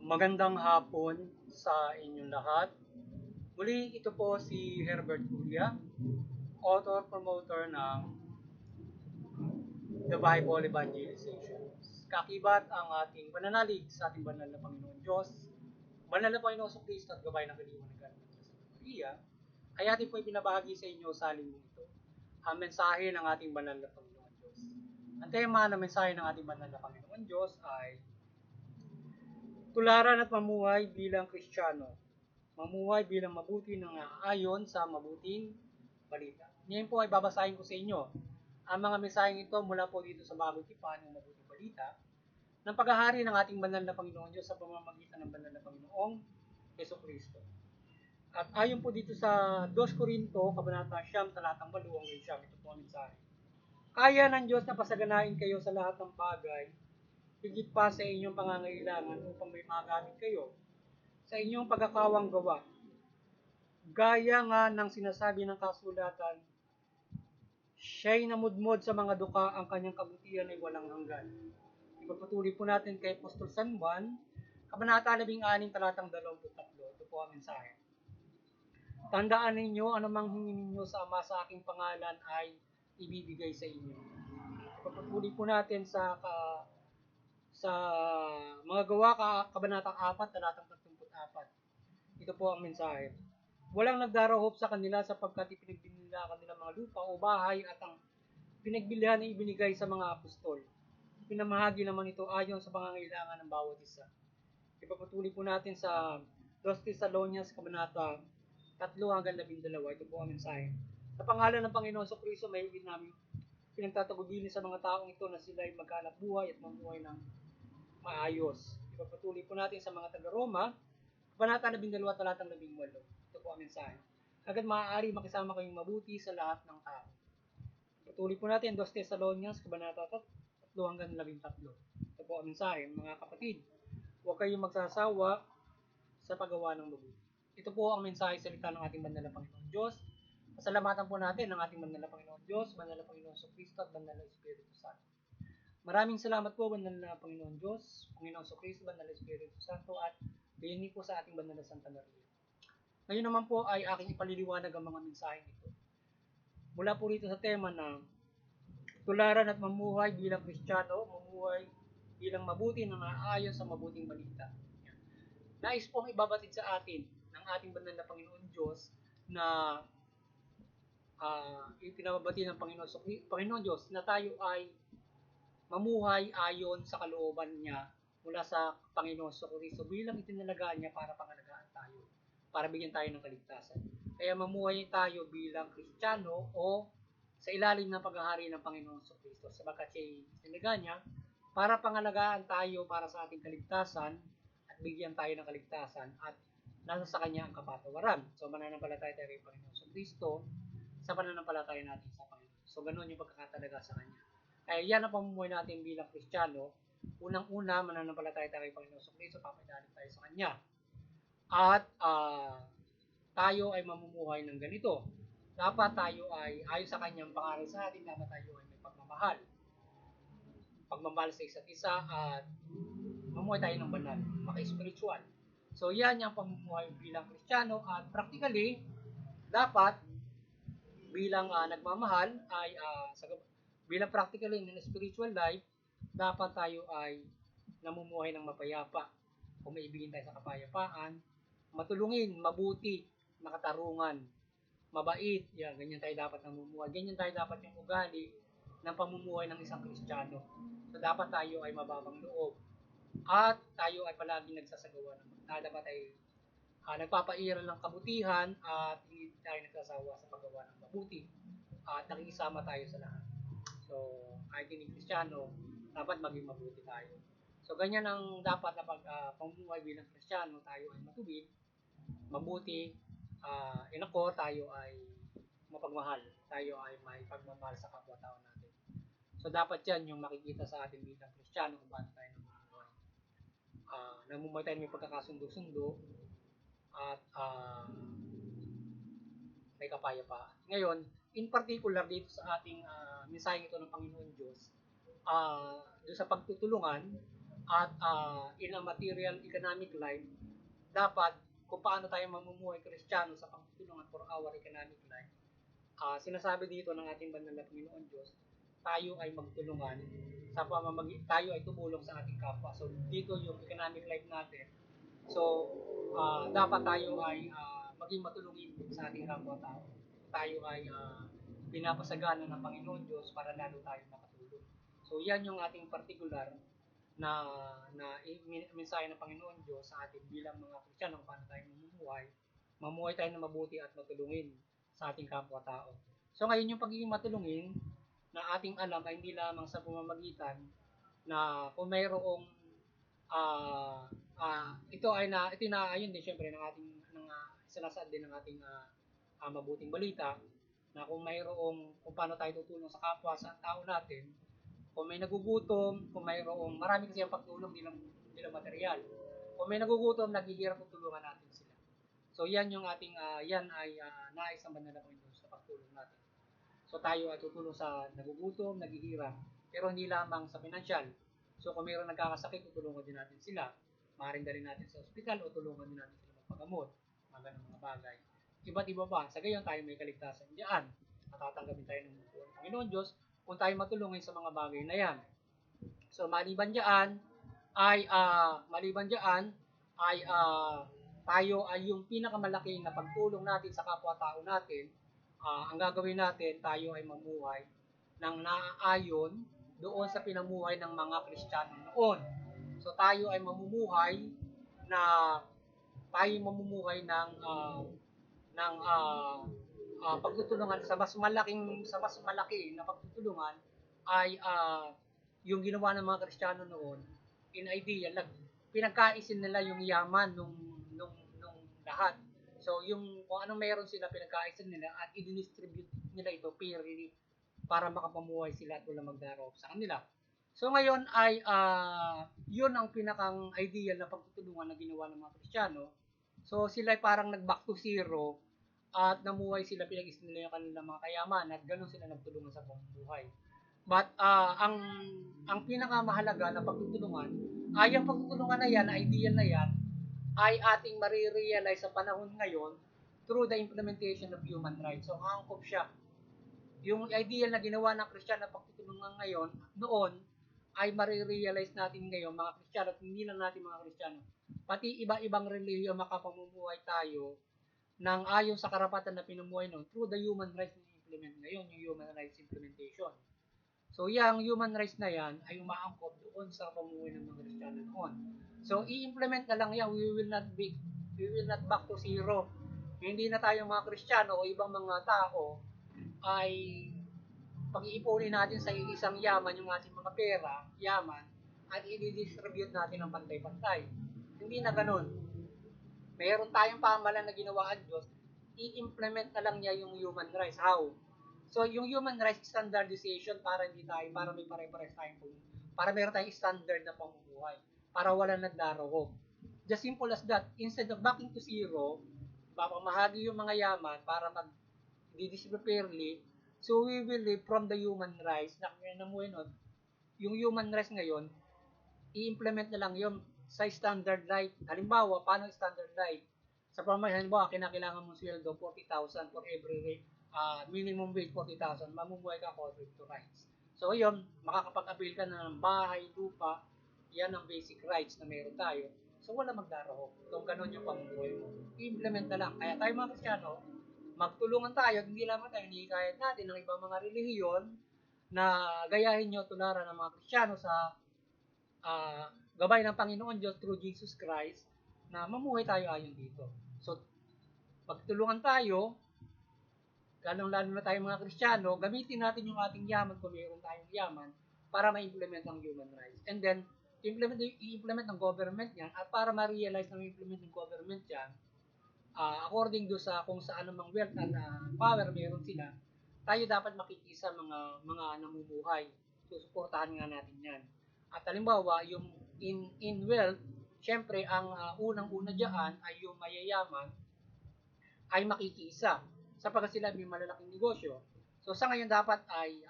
Magandang hapon sa inyong lahat. Muli ito po si Herbert Julia, author promoter ng The Bible Evangelization. Kakibat ang ating pananalig sa ating banal na Panginoon Diyos, banal na Panginoon Kristo at gabay ng kaliwanagan ng Santa Maria, ay ating po ipinabahagi sa inyo sa linggong ito ang mensahe ng ating banal na Panginoon Diyos. Ang tema ng mensahe ng ating banal na Panginoon Diyos ay tularan at mamuhay bilang Kristiyano. Mamuhay bilang mabuti ng ayon sa mabuting balita. Ngayon po ay babasahin ko sa inyo ang mga mensaheng ito mula po dito sa bagong tipan ng mabuting balita ng paghahari ng ating banal na Panginoon Diyos sa pamamagitan ng banal na Panginoong Yeso Kristo. At ayon po dito sa 2 Korinto, Kabanata 9, talatang 8 hanggang 9, ito po ang mensahe. Kaya ng Diyos na pasaganain kayo sa lahat ng bagay, higit pa sa inyong pangangailangan upang may magamit kayo sa inyong pagkakawang gawa. Gaya nga ng sinasabi ng kasulatan, siya'y namudmod sa mga duka, ang kanyang kabutihan ay walang hanggan. Ipagpatuloy po natin kay Apostol San Juan, Kabanata 16, talatang 23. Ito po ang mensahe. Tandaan ninyo, anumang hingin ninyo sa Ama sa aking pangalan ay ibibigay sa inyo. Ipagpatuloy po natin sa mga gawa, Kabanata 4, talatang 34. Ito po ang mensahe. Walang nagdarahop sa kanila sapagkat ipinagbili nila kanilang mga lupa o bahay at ang pinagbilihan ay ibinigay sa mga apostol. Pinamahagi naman ito ayon sa pangangailangan ng bawat isa. Ipapatuloy po natin sa 2 Thessalonians Kabanata 3 hanggang 12. Ito po ang mensahe. Sa pangalan ng Panginoon sa Kristo, may higit namin pinagtatagubilin sa mga taong ito na sila ay maghanap buhay at mamuhay ng maayos. Ipapatuloy po natin sa mga taga-Roma, Kabanata 12, talatang 18. Ito po ang mensahe. Agad maaari makisama kayong mabuti sa lahat ng tao. Patuloy po natin 2 Thessalonians, Kabanata 3 hanggang 13. Ito po ang mensahe. Mga kapatid, huwag kayong magsasawa sa paggawa ng mabuti. Ito po ang mensahe salita ng ating banal na Panginoon Diyos. Pasalamatan po natin ng ating banal na Panginoon Diyos, banal na Panginoon sa Kristo at banal na Espiritu Santo. Maraming salamat po, banal na Panginoon Diyos, Panginoon sa Kristo, banal na Espiritu Santo, at gayon po sa ating banal na Santa Maria. Ngayon naman po ay aking ipaliliwanag ang mga mensaheng ito. Mula po rito sa tema na tularan at mamuhay bilang Kristiyano, mamuhay bilang mabuti na naayon sa mabuting balita. Nais pong ibabatid sa atin ng ating banal na Panginoon Diyos na ipinababati ng Panginoon Diyos na tayo ay mamuhay ayon sa kalooban niya mula sa Panginoon sa Kristo bilang itinalagaan niya para pangalagaan tayo, para bigyan tayo ng kaligtasan. Kaya mamuhay tayo bilang Kristiyano o sa ilalim ng paghahari ng Panginoon sa Kristo, sabagat siya itinalagaan niya para pangalagaan tayo para sa ating kaligtasan at bigyan tayo ng kaligtasan at nasa sa Kanya ang kapatawaran. So mananampalataya tayo kay Panginoon sa Kristo sa pananampalataya natin sa Panginoon. So ganoon yung pagkakatalaga sa Kanya. Kaya yan ang pamumuhay natin bilang Kristiyano. Unang-una, mananampalataya tayo kay Panginoon sa Kristo, papadalig tayo sa Kanya. At tayo ay mamumuhay ng ganito. Dapat tayo ay ayon sa Kanyang pangaral sa atin, dapat tayo ay may pagmamahal. Pagmamahal sa isa't isa at mamuhay tayo ng banal, maka-spiritual. So yan yung pamumuhay bilang Kristiyano at practically, dapat bilang nagmamahal ay bilang practically in spiritual life, dapat tayo ay namumuhay ng mapayapa. Kung maibigin tayo sa kapayapaan, matulungin, mabuti, makatarungan, mabait, yan, ganyan tayo dapat namumuhay. Ganyan tayo dapat yung ugali ng pamumuhay ng isang Kristiyano. So dapat tayo ay mababang loob at tayo ay palaging nagsasagawa ng dapat ay nagpapairal ng kabutihan at hindi tayo nagsasawa sa paggawa ng mabuti at nakikisama tayo sa lahat. So kahit hindi Kristiyano, dapat maging mabuti tayo. So ganyan ang dapat na pamumuhay bilang Kristiyano, tayo ay matuwid, mabuti, tayo ay mapagmahal, tayo ay may pagmamahal sa kapwa-tao natin. So dapat yan yung makikita sa atin bilang Kristiyano kung paano tayo namumuhay. Namumuhay tayo may pagkakasundo-sundo at may kapayapaan. Ngayon, in particular dito sa ating mensaheng ito ng Panginoon Diyos, doon sa pagtutulungan, at in a material economic life, dapat kung paano tayo mamumuhay Kristiyano sa pagtutulungan for our economic life. Sinasabi dito ng ating banal na Panginoon Diyos, tayo ay magtulungan sa tayo ay tumulong sa ating kapwa. So dito yung economic life natin. So dapat tayo ay maging matulungin sa ating kapwa-tao. Tayo ay pinapasagana ng Panginoon Diyos para lalo tayo makatulong. So yan yung ating particular na mensahe ng Panginoon Diyos sa atin bilang mga Kristiyano kung paano tayo mamuhay tayo na mabuti at matulungin sa ating kapwa-tao. So ngayon yung pagiging matulungin na ating alam ay hindi lamang sa pamamagitan na kung mayroong ito inaayon din syempre ng ating sinasaad din ng ating mabuting balita na kung paano tayo tutulong sa kapwa sa tao natin, kung may nagugutom, kung mayroong marami kasi ang pagtulong nilang material. Kung may nagugutom, naghihirap, tutulungan natin sila. So yan yung ating yan ay nais ng banal na Panginoon sa pagtulong natin. So tayo ay tutulong sa nagugutom, naghihirap, pero hindi lamang sa financial. So kung mayroong nagkakasakit, tutulungan din natin sila. Maaaring dalhin natin sa ospital o tulungan din natin sila magpagamot, mga ganung mga bagay. Iba't iba pa, sa gayon tayo may kaligtasan diyan. Matatanggapin tayo ng Panginoon Diyos kung tayo matulungin sa mga bagay na yan. So maliban diyan ay tayo ay yung pinakamalaking na pagtulong natin sa kapwa-tao natin. Ang gagawin natin, tayo ay mamuhay ng naaayon doon sa pinamuhay ng mga Kristiyano noon. So tayo ay mamumuhay ng pagtutulungan sa mas malaki na pagtutulungan ay yung ginawa ng mga Kristiyano noon. In idea, pinagkaisin nila yung yaman nung lahat. So yung kung anong meron sila, pinagkaisin nila at i-distribute nila ito fairly para makapamuhay sila at wala magdaro sa kanila. So ngayon ay yun ang pinakang ideal na pagtutulungan na ginawa ng mga Kristiyano. So sila ay parang nag-back to zero at namuhay sila, pinag-isin nila yung kanilang mga kayaman at ganoon sila nagtulungan sa pamumuhay. But ang pinakamahalaga na pagtutulungan ay ang pagtutulungan na yan, ideal na yan, ay ating marirealize sa panahon ngayon through the implementation of human rights. So angkop siya. Yung ideal na ginawa ng Kristiyano na pagtutulungan ngayon, noon, ay marirealize natin ngayon mga Kristiyano at hindi lang natin mga Kristiyano. Pati iba-ibang relihiyon makapamumuhay tayo ng ayon sa karapatan na pinumuhay noon through the human rights na implement ngayon, yung human rights implementation. So yung human rights na yan ay umaangkop doon sa pamumuhay ng mga Kristiyano noon. So i-implement na lang yan, we will not back to zero. Hindi na tayo mga Kristiyano o ibang mga tao ay pag-iipunin natin sa isang yaman yung ating mga pera, yaman, at i-distribute natin ng pantay-pantay. Hindi na ganun. Mayroon tayong pamahalaan na ginawa ang Diyos, i-implement na lang niya yung human rights. How? So yung human rights standardization para may pare-pares tayong para meron tayong standard na pamumuhay, para wala nagdaroko. Just simple as that. Instead of backing to zero, papamahagi yung mga yaman para mag-distribute fairly. So we will live from the human rights na namuhay nun. Yung human rights ngayon, i-implement na lang yun sa standard right. Halimbawa, paano standard right? Sa pamamagitan, halimbawa, kinakailangan mong sweldo 40,000 for every minimum wage 40,000, mamumuhay ka according to rights. So yun, makakapag-avail ka na ng bahay, lupa, yan ang basic rights na meron tayo. So wala magdarako. Kung ganun yung pamumuhay mo, i-implement na lang. Kaya tayo mga Kristiyano, magtulungan tayo, hindi lamang tayo hihikayat natin ng ibang mga relihiyon na gayahin nyo tularan ng mga Kristiyano sa gabay ng Panginoon Diyos through Jesus Christ na mamuhay tayo ayon dito. So, pagtulungan tayo, lalong-lalo na tayong mga Kristiyano, gamitin natin yung ating yaman kung mayroon tayong yaman para ma-implement ang human rights. And then, i-implement ng government yan at para ma-realize na ma-implement ng government yan, according do sa kung saan namang wealth at power meron sila, tayo dapat makikisa mga namumuhay. Susuportahan nga natin yan. At halimbawa, yung in wealth, syempre, ang unang-una dyan ay yung mayayaman ay makikisa sapagkat sila may malalaking negosyo. So sa ngayon dapat ay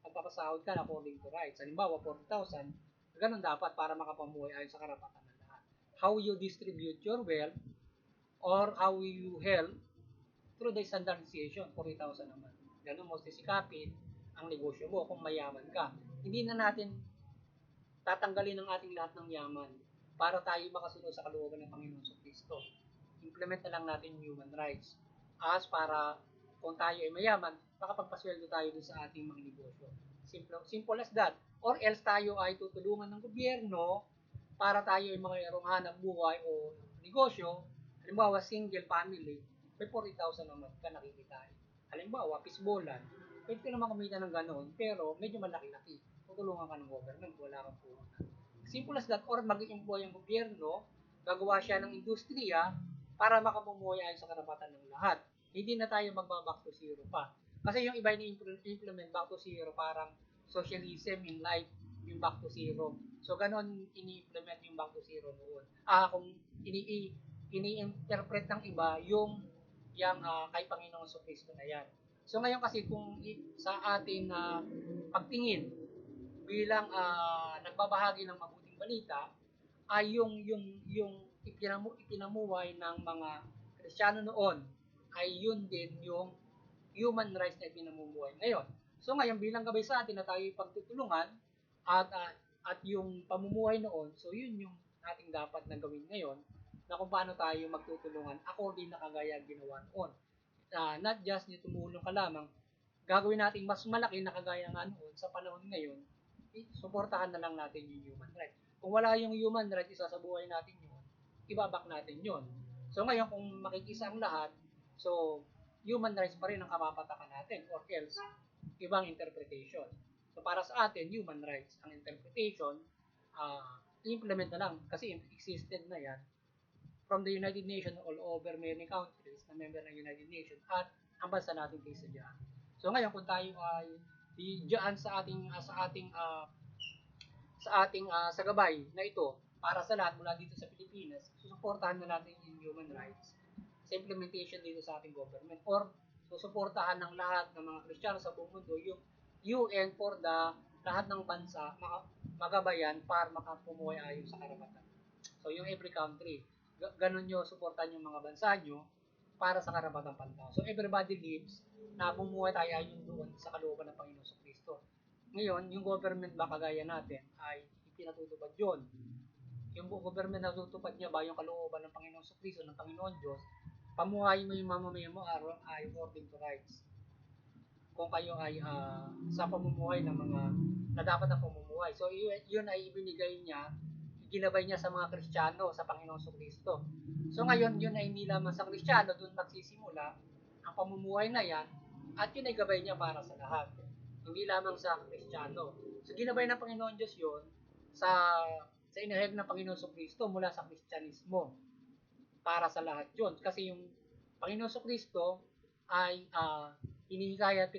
magpapasahod ka according to rights. Halimbawa, 40,000, Ganun dapat para makapamuhay ayon sa karapatan ng lahat. How you distribute your wealth or how you help through the standardization, 40,000 naman. Ganun mo sisikapin ang negosyo mo kung mayaman ka. Hindi na natin tatanggalin ang ating lahat ng yaman para tayo makasunod sa kalooban ng Panginoon sa Kristo. Implement na lang natin yung human rights as para kung tayo ay mayaman, makapagpasweldo tayo dun sa ating mga negosyo. Simple as that. Or else tayo ay tutulungan ng gobyerno para tayo ay mayroong hanap buhay o negosyo. Halimbawa, single family, may 40,000 naman ka nakikitain. Halimbawa, pisbolan, pwede ka naman kumita ng gano'n, pero medyo malaki-laki. Tutulungan ka ng government, wala kang puhunan. Simple as that. Or mag-i-employ ang gobyerno, gagawa siya ng industriya para makapumuhay ayon sa karapatan ng lahat. Hindi na tayo magba-back to zero pa. Kasi yung iba ini-implement back to zero, parang socialism in life, yung back to zero. So, ganon ini-implement yung back to zero noon. Kung ini-interpret ng iba yung kay Panginoong Kristo na yan. So, ngayon kasi kung sa ating pagtingin bilang nagbabahagi ng mabuting balita, ay yung ipinamuhay ng mga Kristiyano noon ay yun din yung human rights na ipinamumuhay ngayon. So ngayon bilang gabay sa atin na tayo pagtutulungan at yung pamumuhay noon, so yun yung ating dapat na gawin ngayon na kung paano tayo magtutulungan according na kagaya ginawa noon. Not just ni tumulong ka lamang, gagawin natin mas malaki na kagaya nga noon sa panahon ngayon, suportahan na lang natin yung human rights. Kung wala yung human rights, isa sa buhay natin yun, ibabak natin yun. So ngayon kung makikisa ang lahat, so human rights pa rin ang kapapatakan natin or else ibang interpretation. So para sa atin, human rights ang interpretation, implement na lang kasi existed na yan from the United Nations all over many countries na member ng United Nations at ang bansa natin kaysa dyan. So ngayon kung tayo ay diyan sa ating sagabay na ito para sa lahat mula dito sa Pilipinas, susuportahan na natin yung human rights sa implementation dito sa ating government or susuportahan ng lahat ng mga Kristiyano sa buong mundo yung UN for the lahat ng bansa magabayan para makapumuhay ayon sa karapatan. So yung every country, ganun nyo suportahan yung mga bansa nyo para sa karapatang pantao. So everybody lives na bumuhay tayo ayon doon sa kalooban ng Panginoon sa Kristo. Ngayon, yung government ba kagaya natin ay ipinatutupad yun. Yung government na tutupad niya ba yung kalooban ng Panginoon sa Kristo, ng Panginoon Diyos, pamuhay mo yung mamamayan mo according to rights. Kung kayo ay sa pamumuhay ng mga na dapat na pamumuhay. So yun ay ibinigay niya, ginabay niya sa mga Kristiyano, sa Panginoon sa Kristo. So ngayon, yun ay hindi lamang sa Kristiyano, doon magsisimula ang pamumuhay na yan, at yun ay gabay niya para sa lahat. Hindi lamang sa Kristiyano. So ginabay ng Panginoon Diyos yun sa inahayag ng Panginoon sa Kristo mula sa Kristyanismo para sa lahat yun. Kasi yung Panginoon sa Kristo ay hinihikaya at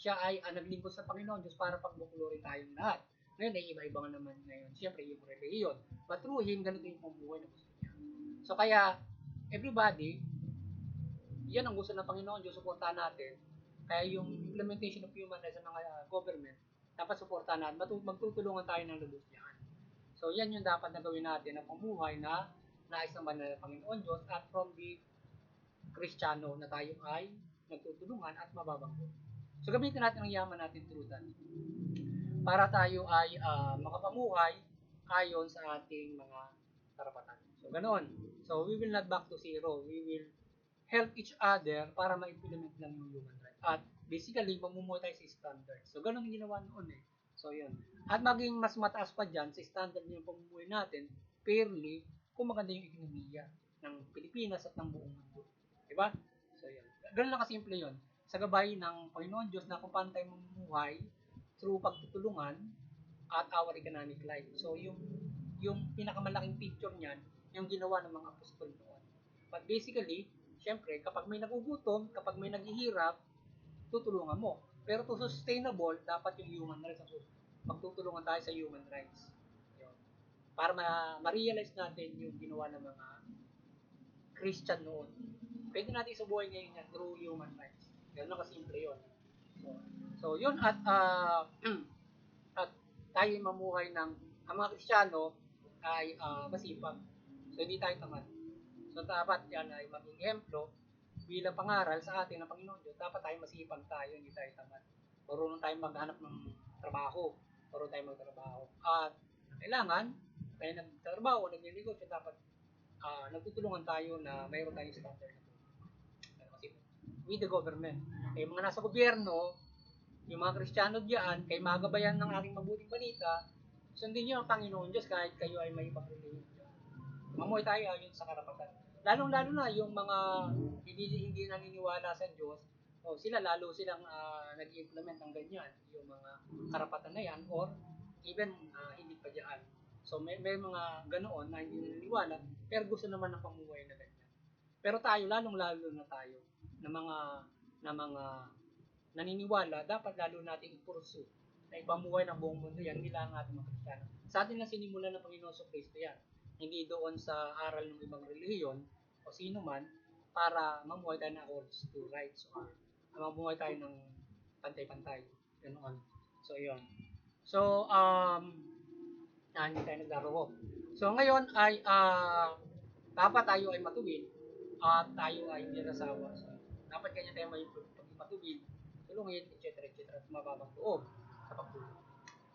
siya ay naglingkod sa Panginoon Diyos para pagbukulorin tayong lahat. Ngayon ay iba-iba naman ngayon. Siyempre, yung reliyon. But through Him, ganito yung pamumuhay na gusto niya. So kaya, everybody, yan ang gusto ng Panginoon Diyos, suportahan natin. Kaya yung implementation of human rights sa mga government, dapat suportahan natin. Magtutulungan tayo ng lubos yan. So yan yung dapat na gawin natin na pamuhay na nais ng banal na Panginoon Diyos at from the Kristiyano na tayo ay nagtutulungan at mababanggo. So gamitin natin ang yaman natin through that para tayo ay makapamuhay ayon sa ating mga karapatan. So ganoon. So we will not back to zero. We will help each other para ma-implement lang yung human rights. At basically, mamumuhay tayo sa standard. So ganun yung ginawa noon eh. So yun. At maging mas mataas pa dyan sa standard yung pamumuhay natin, fairly, kung maganda yung ekonomiya ng Pilipinas at ng buong mundo. Diba? So yun. Ganun lang kasimple yun. Sa gabay ng Panginoon Diyos na kung paano tayo mamumuhay through pagtutulungan at our economic life. So yung pinakamalaking picture niyan, yung ginawa ng mga apostol noon. But basically, syempre, kapag may nagugutom, kapag may naghihirap, tutulungan mo. Pero to sustainable, dapat yung human rights. Magtutulungan tayo sa human rights. Yun. Para ma-realize natin yung ginawa ng mga Christian noon. Pwede natin sa buhay ngayon yan through human rights. Ganun na kasimple yun. So yun at tayo ay mamuhay ng, ang mga Kristiyano ay masipag. So, hindi tayo tamad. So, dapat yan ay maging ehemplo bilang pangaral sa atin ng Panginoon Diyos. Dapat tayo masipag tayo, hindi tayo tamad. Marunong tayo maghanap ng trabaho. Marunong tayo magtrabaho. At kailangan, tayo nagtatrabaho, nagnegosyo, dapat nagtutulungan tayo na mayroon tayong standard with the government. Kaya mga nasa gobyerno, yung mga Kristiyano diyan, kay magabayan ng aking mabuting balita, sundin niyo ang Panginoon Diyos kahit kayo ay may pag-reliyon. Mamuhay tayo ayon sa karapatan. Lalong-lalo na yung mga hindi naniniwala sa Diyos, sila lalo silang nag-implement ng ganyan, yung mga karapatan na yan, or even hindi pa diyan. So may mga ganoon na hindi naniniwala, pero gusto naman ng pamuhay na ganyan. Pero tayo, lalong-lalo na tayo, na mga naniniwala, dapat lalo nating i-pursue na ipamuhay ng buong mundo yan, nila ang ating mga Kristiyano. Sa atin na sinimulan ng Panginoon sa Kristo yan. Hindi doon sa aral ng ibang relihiyon o sino man, para mamuhay tayo ng according to rights or mamuhay tayo ng pantay-pantay. Ganoon. So, yun. So, hindi tayo naglaro. So, ngayon ay dapat tayo ay matuwid at tayo ay hindi nasawa. So, dapat kanya tayo may matuwid, tulungin, etc. at mababang loob sa pagtulong.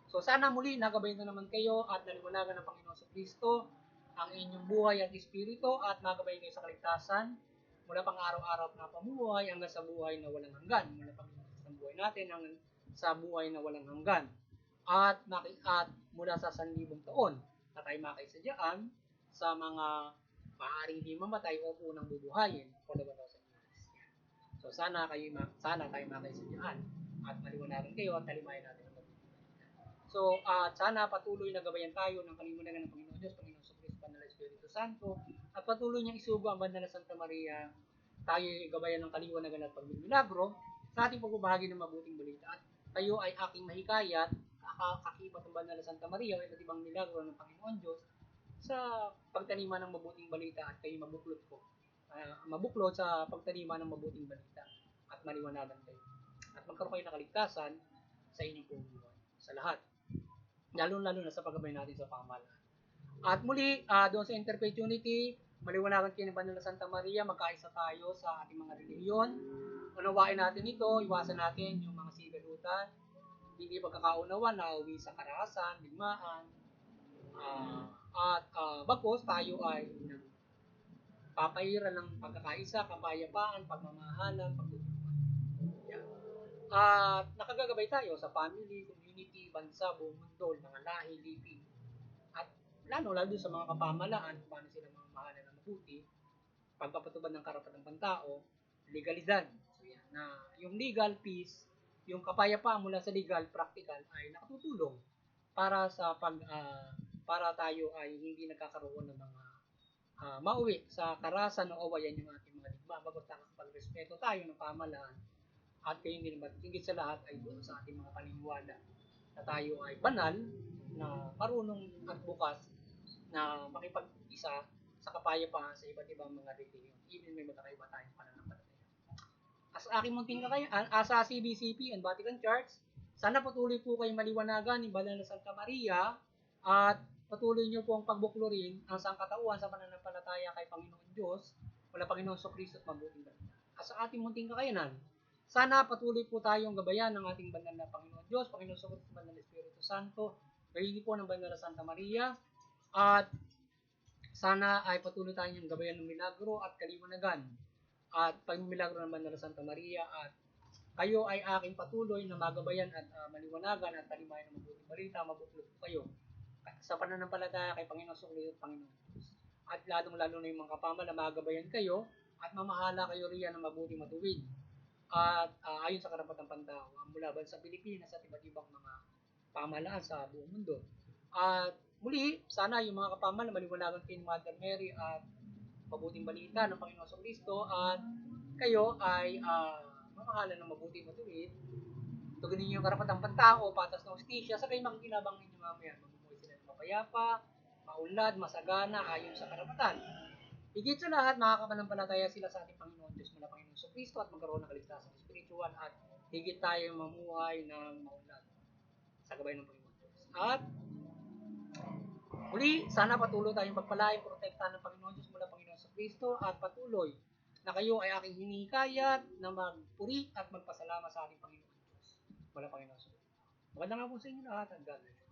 So, sana muli nagabayan na naman kayo at naliwanagan ng Panginoon sa Kristo ang inyong buhay at espiritu at magabayan kayo sa kaligtasan mula pang araw-araw na pamuhay hanggang sa buhay na walang hanggan. Mula pang sa buhay natin hanggang sa buhay na walang hanggan. At mula sa 1,000 taon na tayo makaisadyaan sa mga maaaring di mamatay o unang bubuhayin for the 1,000 years. So sana tayo makaisadyaan at maliwanagan kayo at talimayan natin ang mabuti. So sana patuloy na gabayan tayo ng kaliwanagan ng Panginoon Diyos, Panginoon sa Kristo, Banal na Espiritu Santo, at patuloy niyang isugo ang Banal na Santa Maria, tayo gabayan ng kaliwanagan at pagmimilagro sa ating pagbabahagi ng mabuting balita. At kayo ay aking mahikayat, kakibat ng Banal na Santa Maria o iba't ibang milagro ng Panginoon Diyos sa pagtaniman ng mabuting balita at kayo mabuklod sa pagtaniman ng mabuting balita at maliwanagan kayo. At magkaroon kayo ng kaligtasan sa inyong buhay, sa lahat. Lalo-lalo na sa paggabay natin sa pamahalaan. At muli, doon sa Interfaith Unity, maliwanagan kayo ng Banal na Santa Maria, magkaisa tayo sa ating mga relihiyon. Unawain natin ito, iwasan natin yung mga sigalutan, hindi pagkakaunawa na uwi sa karahasan, digmaan, bagkus tayo ay papahiran ng pagkakaisa, kapayapaan, pagmamahalan, pagtutulungan. Yan. At nakagagabay tayo sa family, community, bansa, buong mundo, mga lahi, lipi. At lalo sa mga kapamahalaan, paano sila mamahalan ng mabuti, pagpapatubad ng karapatang pantao, legalidad. So, yan, na yung legal peace, yung kapayapaan mula sa legal, practical, ay nakatutulong para sa para tayo ay hindi nagkakaroon ng mga mauwi sa karahasan o awayan yung ating mga digma. Bagot pagrespeto tayo ng pamahalaan at kayo hindi naman higit sa lahat ay doon sa ating mga paniniwala na tayo ay banal, na marunong at bukas na makipag-isa sa kapayapaan sa iba't ibang mga relihiyon, even may magkakaiba tayong pananampalataya. As aking munting kakayaan, sa CBCP and Vatican Church, sana patuloy po kayong maliwanagan ni Banal na Santa Maria at patuloy niyo po ang pagbuklurin ang sangkatauhan sa pananampalataya kay Panginoon Diyos, wala Panginoon sa Kristo at mabuting balita. Sa ating munting kakayanan, sana patuloy po tayong gabayan ng ating banal na Panginoon Diyos, Panginoon sa Kristo, Banal na Espiritu Santo, gayuni po ng Banal na Santa Maria, at sana ay patuloy tayong gabayan ng milagro at kaliwanagan at pagmimilagro ng Banal na Santa Maria, at kayo ay aking patuloy na magabayan at maliwanagan at talimayan ng mabuting balita, mabuklod po kayo sa pananampalataya kay Panginoon sa Kristo at Panginoon Diyos. At lalong-lalo na yung mga kapamahala, magabayan kayo at mamahala kayo riyan ng mabuting matuwid at ayon sa karapatang pantao mula sa Pilipinas at iba't ibang mga pamahalaan sa buong mundo. At muli, sana yung mga kapamahala maliwanagan kayo ng Mother Mary at mabuting balita ng Panginoon sa Kristo, at kayo ay mamahala ng mabuting matuwid, tugunin niyo yung karapatang pantao, patas na hustisya, sa kayo makikinabang ninyo mamaya. Mamumuhay sila ng mapayapa, maunlad, masagana, ayon sa karapatan. Higit sa lahat, makakapanampalataya sila sa ating Panginoon Diyos mula Panginoon sa Kristo at magkaroon ng kaligtasan spiritual, at higit tayo mamuhay ng maunlad sa gabay ng Panginoon Diyos. At muli, sana patuloy tayong pagpalain, protektahan ng Panginoon Diyos mula Panginoon sa Kristo at patuloy na kayo ay aking hinihikayat na magpuri at magpasalamat sa ating Panginoon Diyos. Wala Panginoon sa Maganda nga po sa inyo lahat. God bless.